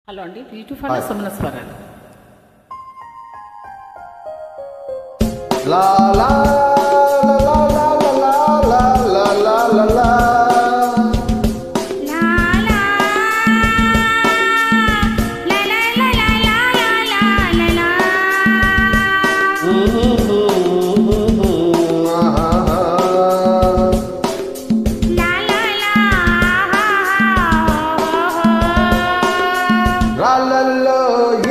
Hello అండి, beautiful సమన స్వరాలు. లా లా లా లా లా లా లా లా లా లా రాళ్ళల్లో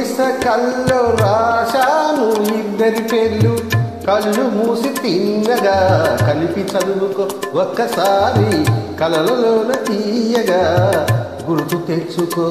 ఇసకల్లో రాశాను ఇద్దరి పేర్లు, కళ్ళు మూసి తిన్నగా కలిపి చదువుకో ఒక్కసారి, కలలలోన తీయగా గుర్తు తెచ్చుకో.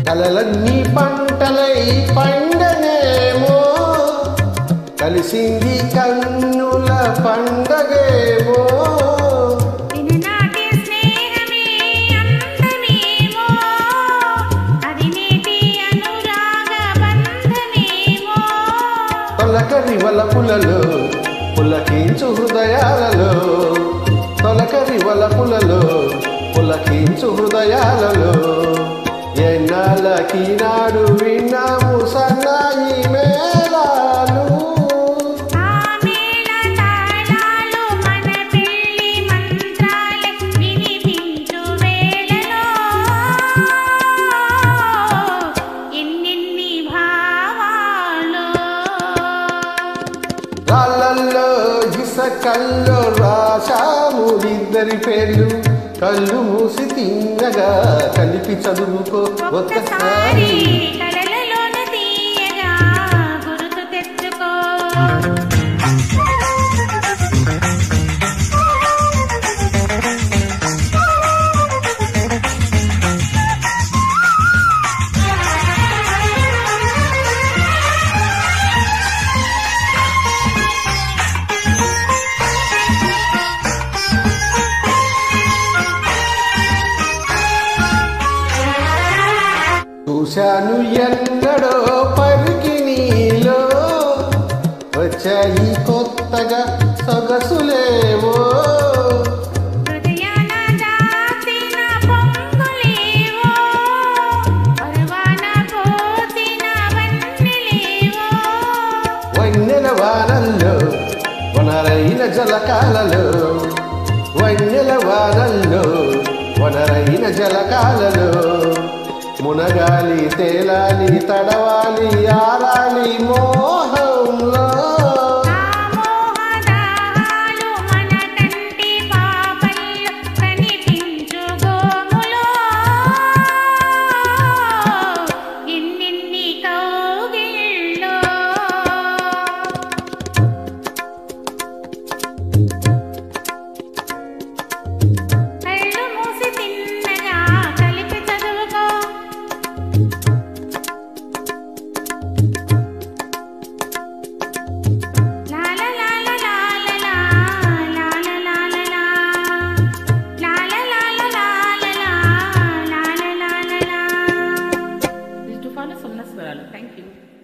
కలలన్నీ పంటలై పండనేమో, కలిసింది కన్నుల పండగేమో. తొలకరి వలపులలో పులకించు హృదయాలలో, తొలకరి వలపులలో పులకించు హృదయాలలో, ఎన్నాళ్ళకి నాడు విన్నాము సన్నాయి మేళాలు. రాళ్ళల్లో ఇసకల్లో రాశాము ఇద్దరి పేర్లు, కళ్ళు మూసి తిన్నగా కలిపి చదువుకో ఒక్కసారి. చూశాను ఎన్నడో పరికి నీలో, వచ్చాయి కొత్తగా సొగసులేవో. వన్నెల వానల్లో వనరైన జలకాలలో, వన్నెల వానల్లో వనరైన జలకాలలో, మునగాలి తేలాలి తడవాలి ఆరాలి మోహంలో. Thank you.